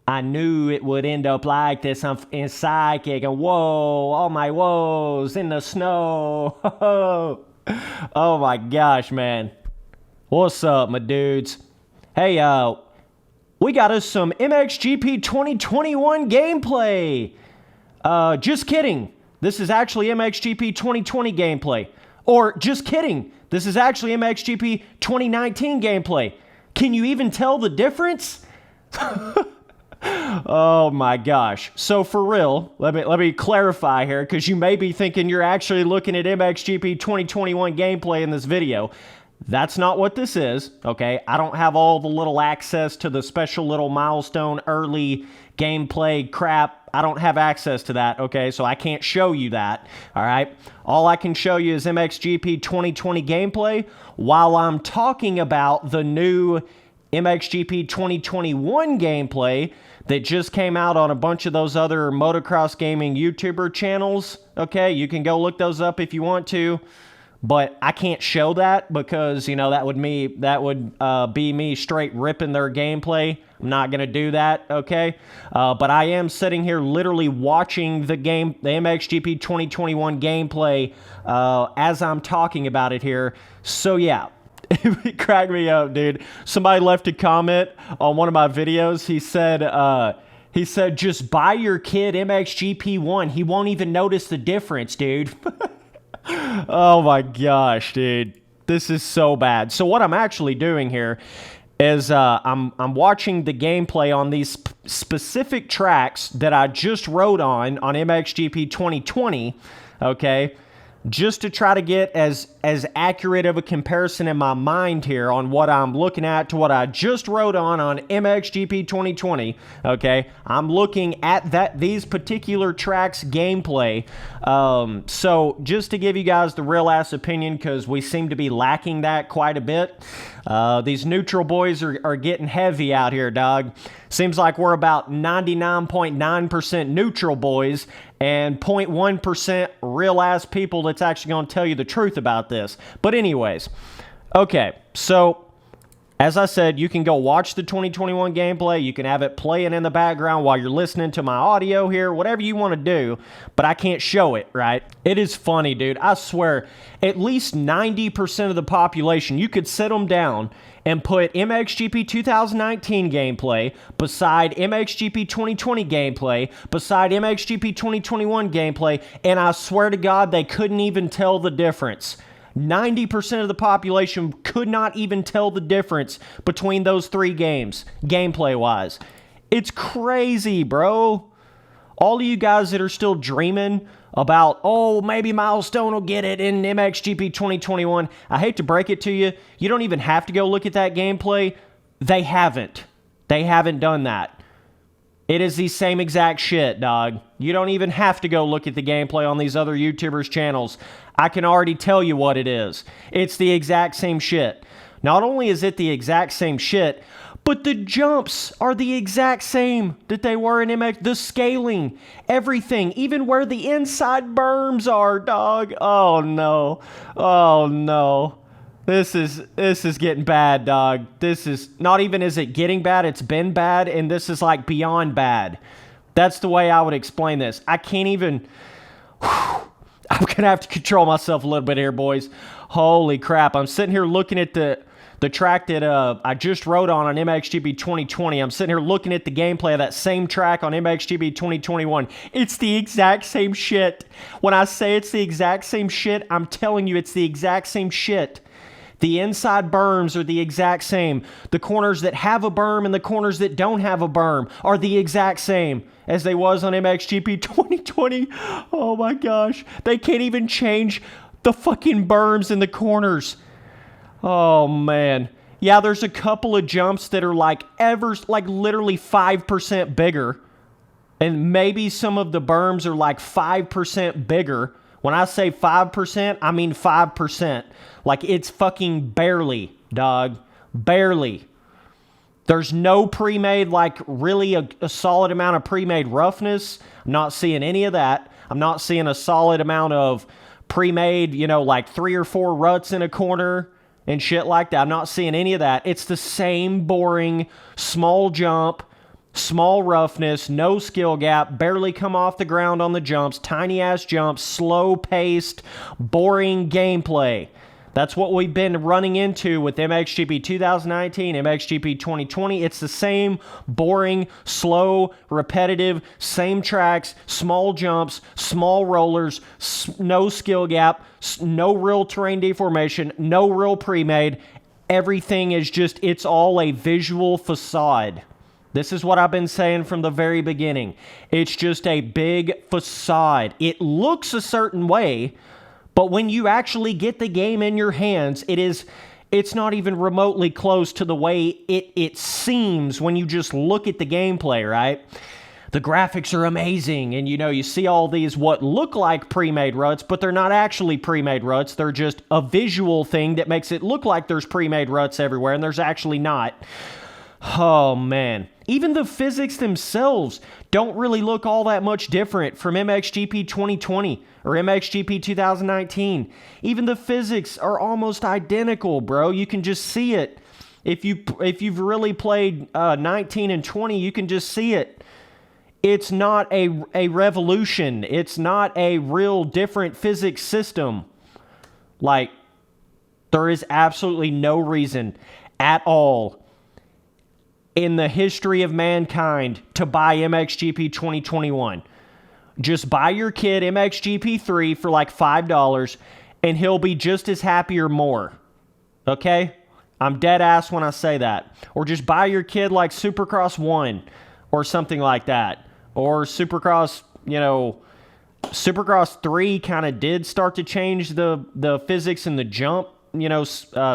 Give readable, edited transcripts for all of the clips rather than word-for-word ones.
I knew it would end up like this. I'm in Psychic, and whoa, all my woes in the snow. Oh my gosh, man. What's up, my dudes? Hey, we got us some MXGP 2021 gameplay. Just kidding. This is actually MXGP 2020 gameplay. Or, just kidding. This is actually MXGP 2019 gameplay. Can you even tell the difference? Oh my gosh. So for real, let me clarify here, because you may be thinking you're actually looking at MXGP 2021 gameplay in this video. That's not what this is, okay? I don't have all the little access to the special little Milestone early gameplay crap. I don't have access to that, okay? So I can't show you that, all right? All I can show you is MXGP 2020 gameplay while I'm talking about the new MXGP 2021 gameplay that just came out on a bunch of those other motocross gaming YouTuber channels, okay? You can go look those up if you want to. But I can't show that because, you know, that would be me straight ripping their gameplay. I'm not going to do that, okay? But I am sitting here literally watching the MXGP 2021 gameplay as I'm talking about it here. So, yeah. It cracked me up, dude. Somebody left a comment on one of my videos. He said, just buy your kid MXGP 1. He won't even notice the difference, dude. Oh my gosh, dude. This is so bad. So what I'm actually doing here is I'm watching the gameplay on these specific tracks that I just rode on MXGP 2020, okay? Just to try to get as accurate of a comparison in my mind here on what I'm looking at to what I just rode on MXGP 2020, okay? I'm looking at these particular tracks gameplay. So just to give you guys the real ass opinion, because we seem to be lacking that quite a bit. These neutral boys are getting heavy out here, dog. Seems like we're about 99.9% neutral boys and 0.1% real ass people that's actually going to tell you the truth about this. But anyways, okay, so as I said, you can go watch the 2021 gameplay. You can have it playing in the background while you're listening to my audio here, whatever you want to do, but I can't show it, right? It is funny, dude. I swear, at least 90% of the population, you could sit them down and put MXGP 2019 gameplay beside MXGP 2020 gameplay, beside MXGP 2021 gameplay, and I swear to God, they couldn't even tell the difference. 90% of the population could not even tell the difference between those three games, gameplay-wise. It's crazy, bro. All of you guys that are still dreaming about, oh, maybe Milestone will get it in MXGP 2021, I hate to break it to you, you don't even have to go look at that gameplay. They haven't. They haven't done that. It is the same exact shit, dog. You don't even have to go look at the gameplay on these other YouTubers' channels. I can already tell you what it is. It's the exact same shit. Not only is it the exact same shit, but the jumps are the exact same that they were in MX. The scaling, everything, even where the inside berms are, dog. Oh, no. Oh, no. This is getting bad, dog. This is, not even is it getting bad, it's been bad, and this is like beyond bad. That's the way I would explain this. I can't even, I'm going to have to control myself a little bit here, boys. Holy crap. I'm sitting here looking at the track that I just rode on MXGP 2020. I'm sitting here looking at the gameplay of that same track on MXGP 2021. It's the exact same shit. When I say it's the exact same shit, I'm telling you it's the exact same shit. The inside berms are the exact same. The corners that have a berm and the corners that don't have a berm are the exact same as they was on MXGP 2020. Oh my gosh. They can't even change the fucking berms in the corners. Oh man. Yeah, there's a couple of jumps that are like literally 5% bigger. And maybe some of the berms are like 5% bigger. When I say 5%, I mean 5%. Like, it's fucking barely, dog. Barely. There's no pre-made, like, really a solid amount of pre-made roughness. I'm not seeing any of that. I'm not seeing a solid amount of pre-made, you know, like 3 or 4 ruts in a corner and shit like that. I'm not seeing any of that. It's the same boring, small jump, small roughness, no skill gap, barely come off the ground on the jumps, tiny ass jumps, slow paced, boring gameplay. That's what we've been running into with MXGP 2019, MXGP 2020. It's the same boring, slow, repetitive, same tracks, small jumps, small rollers, no skill gap, no real terrain deformation, no real pre-made. Everything is just, it's all a visual facade. This is what I've been saying from the very beginning. It's just a big facade. It looks a certain way, but when you actually get the game in your hands, it's not even remotely close to the way it seems when you just look at the gameplay, right? The graphics are amazing, and you see all these what look like pre-made ruts, but they're not actually pre-made ruts. They're just a visual thing that makes it look like there's pre-made ruts everywhere, and there's actually not. Oh, man. Even the physics themselves don't really look all that much different from MXGP 2020 or MXGP 2019. Even the physics are almost identical, bro. You can just see it. If you've really played 19 and 20, you can just see it. It's not a revolution. It's not a real different physics system. Like, there is absolutely no reason at all in the history of mankind to buy MXGP 2021. Just buy your kid MXGP 3 for like $5 and he'll be just as happy or more. Okay? I'm dead ass when I say that. Or just buy your kid like Supercross 1 or something like that. Or Supercross, Supercross 3 kind of did start to change the physics and the jump,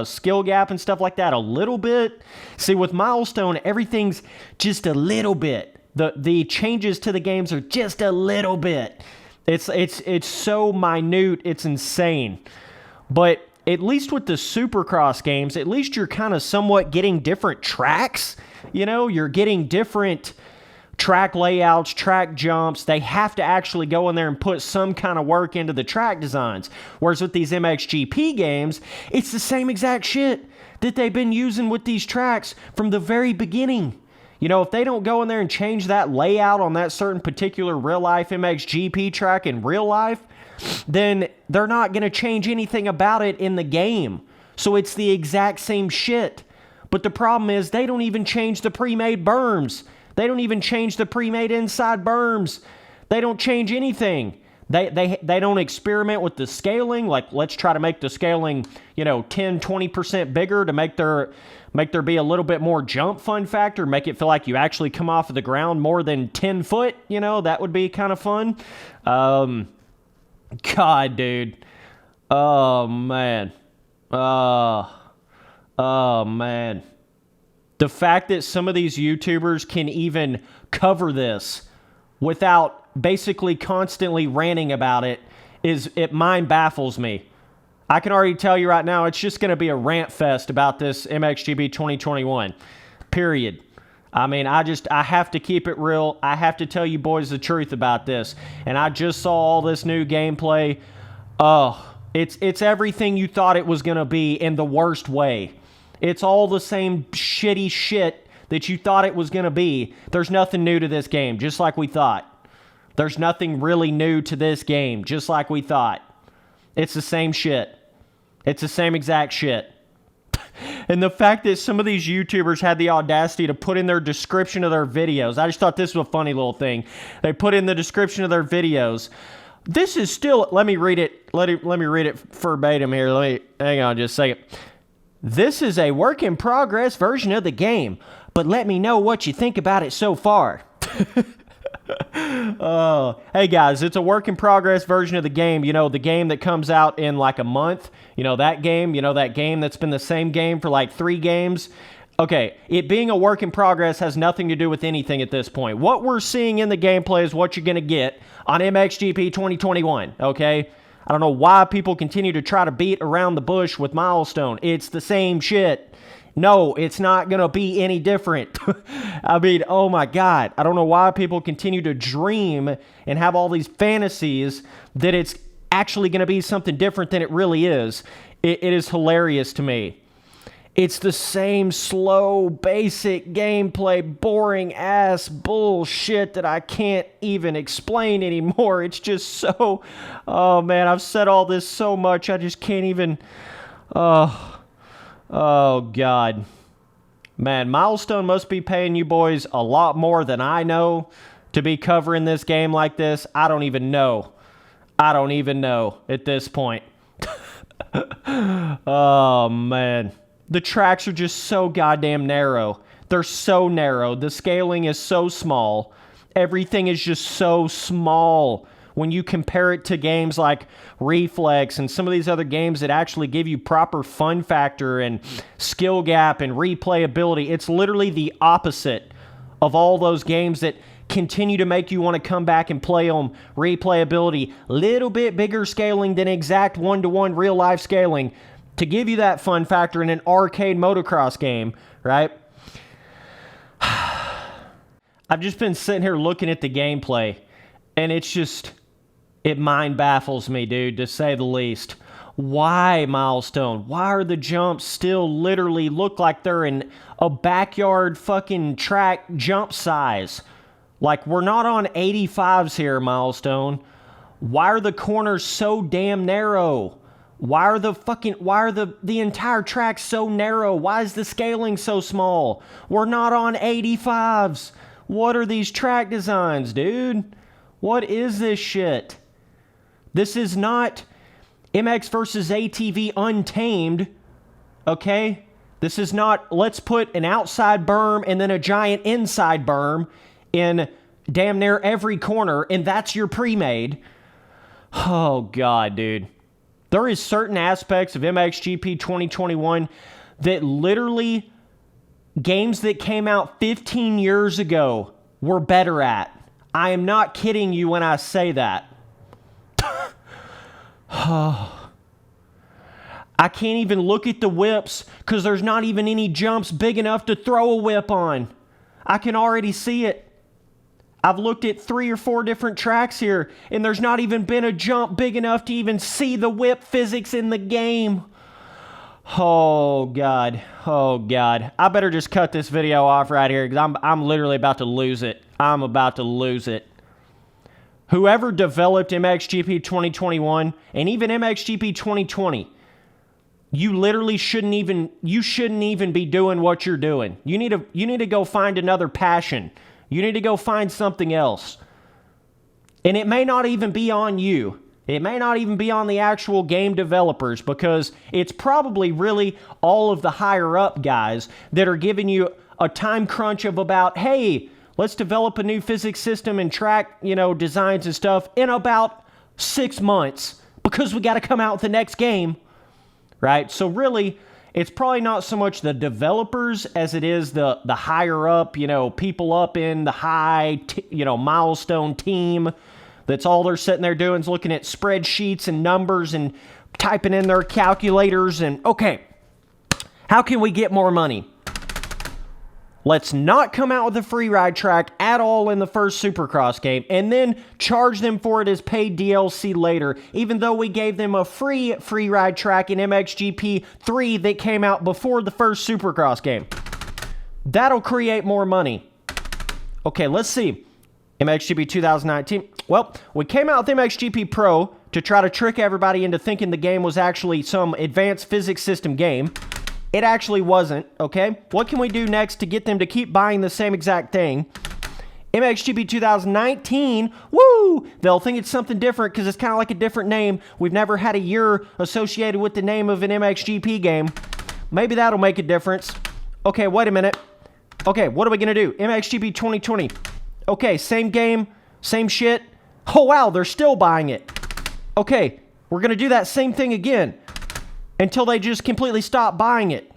skill gap and stuff like that a little bit. See, with Milestone, everything's just a little bit. The changes to the games are just a little bit. It's so minute, it's insane. But at least with the Supercross games, at least you're kind of somewhat getting different tracks. You're getting different track layouts, track jumps. They have to actually go in there and put some kind of work into the track designs. Whereas with these MXGP games, it's the same exact shit that they've been using with these tracks from the very beginning. If they don't go in there and change that layout on that certain particular real-life MXGP track in real life, then they're not going to change anything about it in the game. So it's the exact same shit. But the problem is they don't even change the pre-made berms. They don't even change the pre-made inside berms. They don't change anything. They don't experiment with the scaling. Like, let's try to make the scaling, 10-20% bigger to make there be a little bit more jump fun factor. Make it feel like you actually come off of the ground more than 10 foot. That would be kind of fun. God, dude. Oh, man. Oh, man. The fact that some of these YouTubers can even cover this without basically constantly ranting about it mind baffles me. I can already tell you right now, it's just going to be a rant fest about this MXGP 2021. Period. I mean, I have to keep it real. I have to tell you boys the truth about this. And I just saw all this new gameplay. It's everything you thought it was going to be in the worst way. It's all the same shitty shit that you thought it was going to be. There's nothing new to this game, just like we thought. There's nothing really new to this game, just like we thought. It's the same shit. It's the same exact shit. And the fact that some of these YouTubers had the audacity to put in their description of their videos, I just thought this was a funny little thing. They put in the description of their videos, this is still, let me read it. Let me read it verbatim here. Hang on just a second. This is a work in progress version of the game, but let me know what you think about it so far. Hey guys, it's a work in progress version of the game. The game that comes out in like a month. That game that's been the same game for like 3 games. Okay, it being a work in progress has nothing to do with anything at this point. What we're seeing in the gameplay is what you're going to get on MXGP 2021, okay? I don't know why people continue to try to beat around the bush with Milestone. It's the same shit. No, it's not going to be any different. I mean, oh my God. I don't know why people continue to dream and have all these fantasies that it's actually going to be something different than it really is. It is hilarious to me. It's the same slow, basic gameplay, boring ass bullshit that I can't even explain anymore. It's just so, oh man, I've said all this so much, I just can't even, oh God. Man, Milestone must be paying you boys a lot more than I know to be covering this game like this. I don't even know. I don't even know at this point. Oh man. The tracks are just so goddamn narrow. They're so narrow. The scaling is so small. Everything is just so small when you compare it to games like Reflex and some of these other games that actually give you proper fun factor and skill gap and replayability. It's literally the opposite of all those games that continue to make you want to come back and play them. Replayability, little bit bigger scaling than exact one-to-one real-life scaling to give you that fun factor in an arcade motocross game, right? I've just been sitting here looking at the gameplay, and it's just, it mind baffles me, dude, to say the least. Why, Milestone? Why are the jumps still literally look like they're in a backyard fucking track jump size? Like, we're not on 85s here, Milestone. Why are the corners so damn narrow? Why are the entire track so narrow? Why is the scaling so small? We're not on 85s. What are these track designs, dude? What is this shit? This is not MX versus ATV Untamed, okay? This is not, let's put an outside berm and then a giant inside berm in damn near every corner, and that's your pre-made. Oh, God, dude. There is certain aspects of MXGP 2021 that literally games that came out 15 years ago were better at. I am not kidding you when I say that. I can't even look at the whips because there's not even any jumps big enough to throw a whip on. I can already see it. I've looked at 3 or 4 different tracks here, and there's not even been a jump big enough to even see the whip physics in the game. Oh, God. Oh, God. I better just cut this video off right here because I'm literally about to lose it. I'm about to lose it. Whoever developed MXGP 2021 and even MXGP 2020, you literally shouldn't even be doing what you're doing. You need to go find another passion. You need to go find something else. And it may not even be on you. It may not even be on the actual game developers because it's probably really all of the higher up guys that are giving you a time crunch of about, hey, let's develop a new physics system and track, designs and stuff in about 6 months because we got to come out with the next game, right? So really, it's probably not so much the developers as it is the higher up, people up in the high, Milestone team. That's all they're sitting there doing is looking at spreadsheets and numbers and typing in their calculators and, okay, how can we get more money? Let's not come out with a free ride track at all in the first Supercross game and then charge them for it as paid DLC later, even though we gave them a free ride track in MXGP 3 that came out before the first Supercross game. That'll create more money. Okay, let's see. MXGP 2019. Well, we came out with MXGP Pro to try to trick everybody into thinking the game was actually some advanced physics system game. It actually wasn't, okay? What can we do next to get them to keep buying the same exact thing? MXGP 2019, woo! They'll think it's something different because it's kind of like a different name. We've never had a year associated with the name of an MXGP game. Maybe that'll make a difference. Okay, wait a minute. Okay, what are we going to do? MXGP 2020. Okay, same game, same shit. Oh, wow, they're still buying it. Okay, we're going to do that same thing again until they just completely stop buying it.